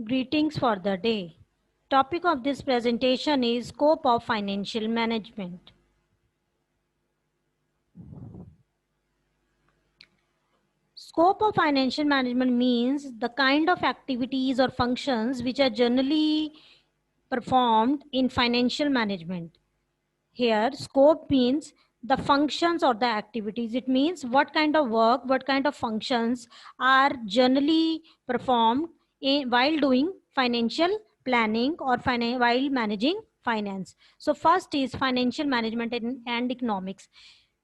Greetings for the day. Topic of this presentation is scope of financial management. Scope of financial management means the kind of activities or functions which are generally performed in financial management. Here, scope means the functions or the activities. It means what kind of work, what kind of functions are generally performed while doing financial planning or while managing finance. So first is financial management and economics.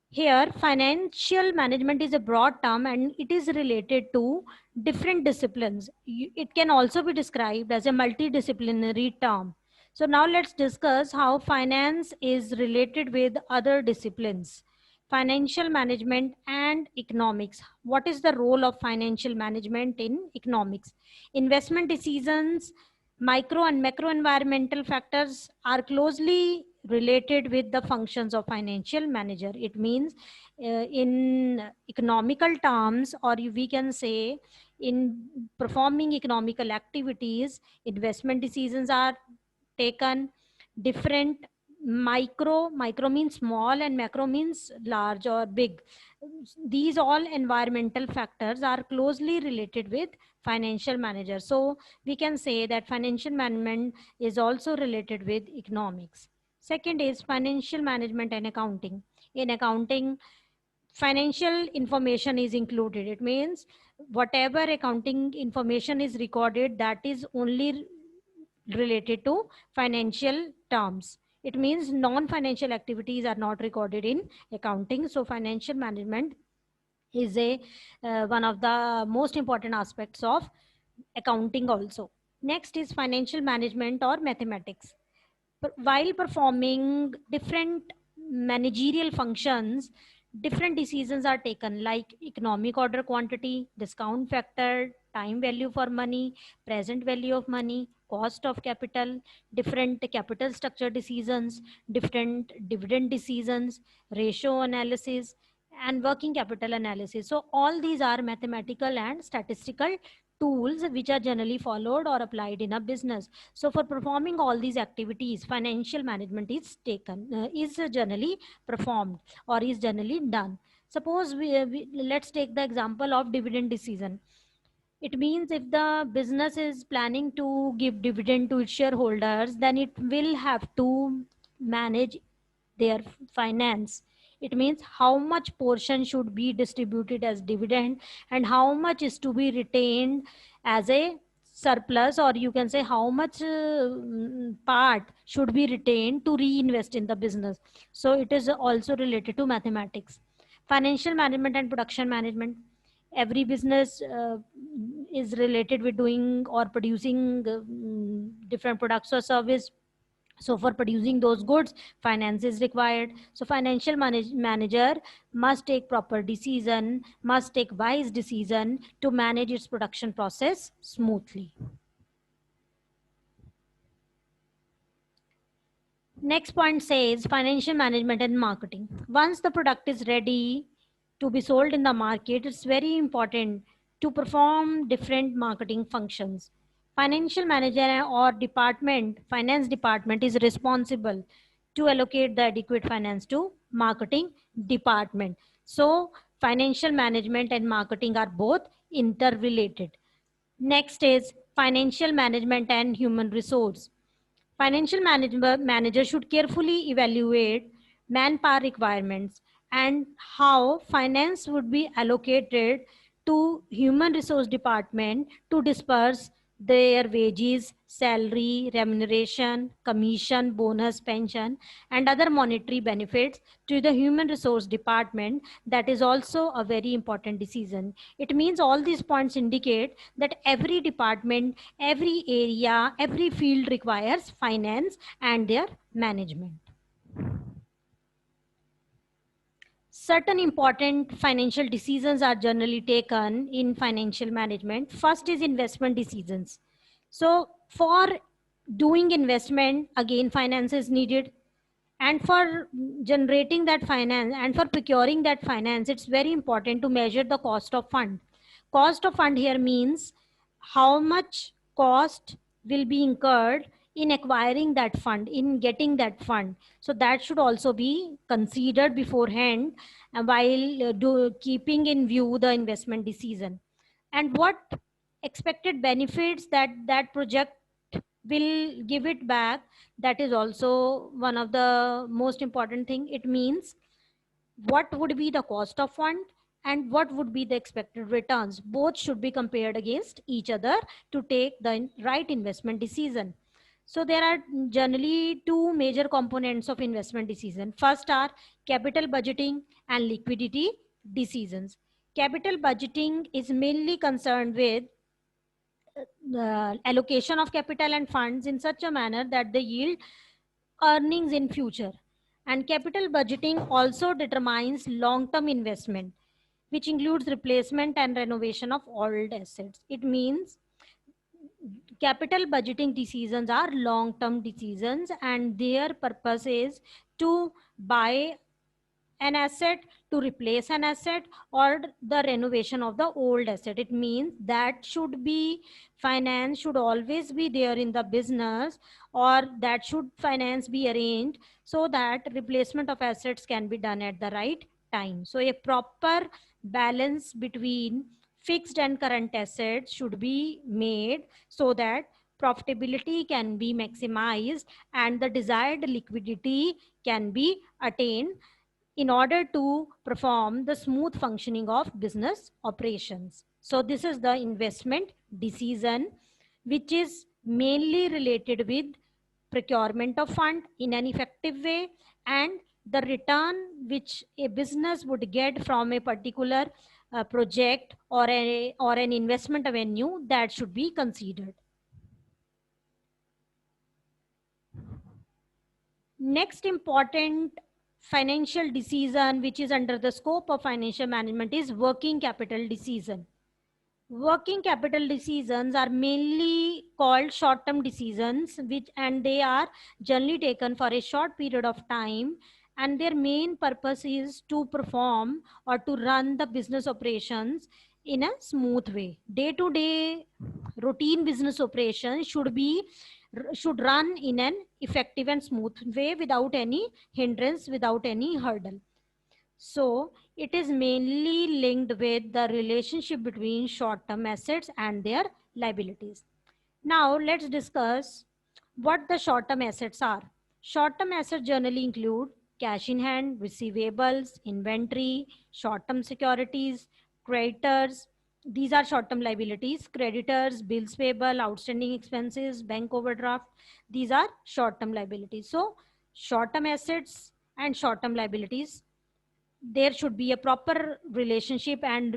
Here, financial management is a broad term and it is related to different disciplines. It can also be described as a multidisciplinary term. So now let's discuss how finance is related with other disciplines. Financial management and economics. What is the role of financial management in economics? Investment decisions, micro and macro environmental factors are closely related with the functions of financial manager. It means in economical terms, or we can say in performing economical activities, investment decisions are taken. Different micro means small and macro means large or big. These all environmental factors are closely related with financial manager. So we can say that financial management is also related with economics. Second is financial management and accounting. In accounting, financial information is included. It means whatever accounting information is recorded, that is only related to financial terms. It means non-financial activities are not recorded in accounting. So financial management is a one of the most important aspects of accounting also. Next is financial management or mathematics. While performing different managerial functions, different decisions are taken like economic order quantity, discount factor, time value for money, present value of money, cost of capital, different capital structure decisions, different dividend decisions, ratio analysis, and working capital analysis. So all these are mathematical and statistical tools which are generally followed or applied in a business. So for performing all these activities, financial management is is generally performed or is generally done. Suppose let's take the example of dividend decision. It means if the business is planning to give dividend to its shareholders, then it will have to manage their finance. It means how much portion should be distributed as dividend and how much is to be retained as a surplus, or you can say how much part should be retained to reinvest in the business. So it is also related to mathematics. Financial management and production management. Every business is related with doing or producing different products or service. So for producing those goods, finance is required. So financial manager must take proper decision, must take wise decision to manage its production process smoothly. Next point says financial management and marketing. Once the product is ready to be sold in the market, it's very important to perform different marketing functions. Financial manager or department, finance department is responsible to allocate the adequate finance to marketing department. So financial management and marketing are both interrelated. Next is financial management and human resource. Financial manager should carefully evaluate manpower requirements and how finance would be allocated to human resource department to disperse their wages, salary, remuneration, commission, bonus, pension, and other monetary benefits to the human resource department. That is also a very important decision. It means all these points indicate that every department, every area, every field requires finance and their management. Certain important financial decisions are generally taken in financial management. First is investment decisions. So for doing investment, again, finance is needed. And for generating that finance and for procuring that finance, it's very important to measure the cost of fund. Cost of fund here means how much cost will be incurred in acquiring that fund, in getting that fund. So that should also be considered beforehand, while keeping in view the investment decision. And what expected benefits that that project will give it back, that is also one of the most important thing. It means what would be the cost of fund and what would be the expected returns. Both should be compared against each other to take the right investment decision. So there are generally two major components of investment decision. First are capital budgeting and liquidity decisions. Capital budgeting is mainly concerned with the allocation of capital and funds in such a manner that they yield earnings in future. And capital budgeting also determines long-term investment, which includes replacement and renovation of old assets. It means capital budgeting decisions are long-term decisions, and their purpose is to buy an asset, to replace an asset, or the renovation of the old asset. It means that should be finance should always be there in the business, or that should finance be arranged so that replacement of assets can be done at the right time. So a proper balance between fixed and current assets should be made so that profitability can be maximized and the desired liquidity can be attained in order to perform the smooth functioning of business operations. So this is the investment decision, which is mainly related with procurement of fund in an effective way, and the return which a business would get from a particular project or an investment avenue, that should be considered. Next important financial decision which is under the scope of financial management is working capital decision. Working capital decisions are mainly called short term decisions, which and they are generally taken for a short period of time, and their main purpose is to perform or to run the business operations in a smooth way. Day to day routine business operations should run in an effective and smooth way without any hindrance, without any hurdle. So it is mainly linked with the relationship between short-term assets and their liabilities. Now let's discuss what the short-term assets are. Short-term assets generally include cash in hand, receivables, inventory, short-term securities, creditors. These are short-term liabilities. Creditors, bills payable, outstanding expenses, bank overdraft. These are short-term liabilities. So short-term assets and short-term liabilities, there should be a proper relationship and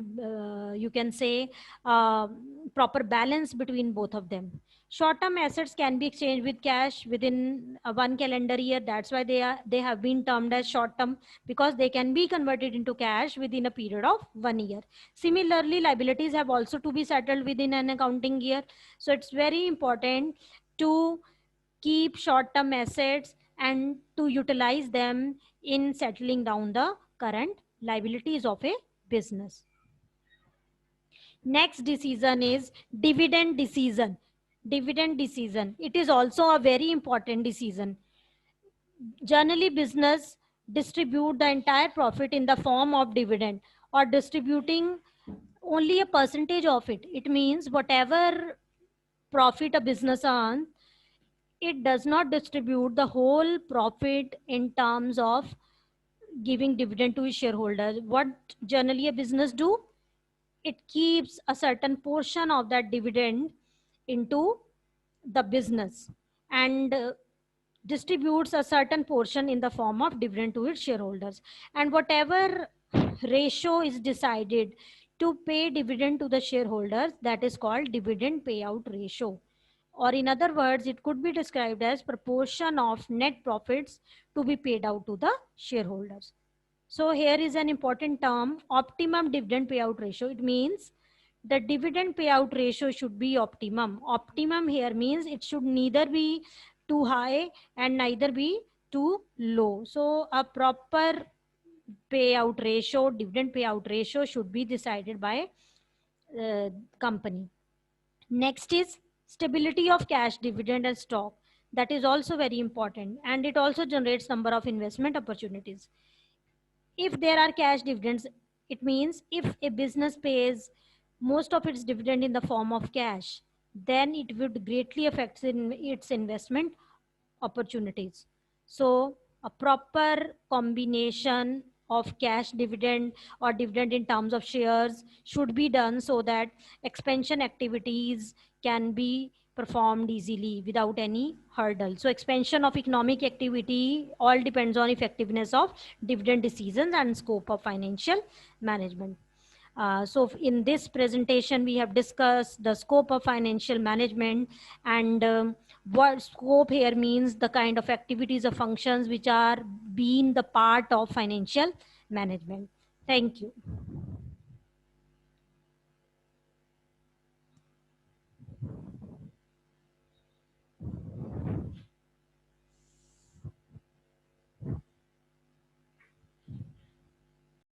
you can say uh, proper balance between both of them. Short term assets can be exchanged with cash within one calendar year. That's why they have been termed as short term, because they can be converted into cash within a period of 1 year. Similarly, liabilities have also to be settled within an accounting year. So it's very important to keep short term assets and to utilize them in settling down the current liabilities of a business. Next decision is dividend decision. Dividend decision, it is also a very important decision. Generally business distribute the entire profit in the form of dividend, or distributing only a percentage of it. It means whatever profit a business earns, it does not distribute the whole profit in terms of giving dividend to its shareholders. What generally a business do? It keeps a certain portion of that dividend into the business and distributes a certain portion in the form of dividend to its shareholders. And whatever ratio is decided to pay dividend to the shareholders, that is called dividend payout ratio. Or in other words, it could be described as proportion of net profits to be paid out to the shareholders. So here is an important term, optimum dividend payout ratio. It means the dividend payout ratio should be optimum. Optimum here means it should neither be too high and neither be too low. So a proper payout ratio, dividend payout ratio should be decided by company. Next is Stability of cash, dividend and stock, that is also very important, and it also generates number of investment opportunities. If there are cash dividends, it means if a business pays most of its dividend in the form of cash, then it would greatly affect its investment opportunities. So a proper combination of cash dividend or dividend in terms of shares should be done so that expansion activities can be performed easily without any hurdle. So expansion of economic activity all depends on effectiveness of dividend decisions and scope of financial management. So in this presentation, we have discussed the scope of financial management, and what scope here means the kind of activities or functions which are being the part of financial management. Thank you.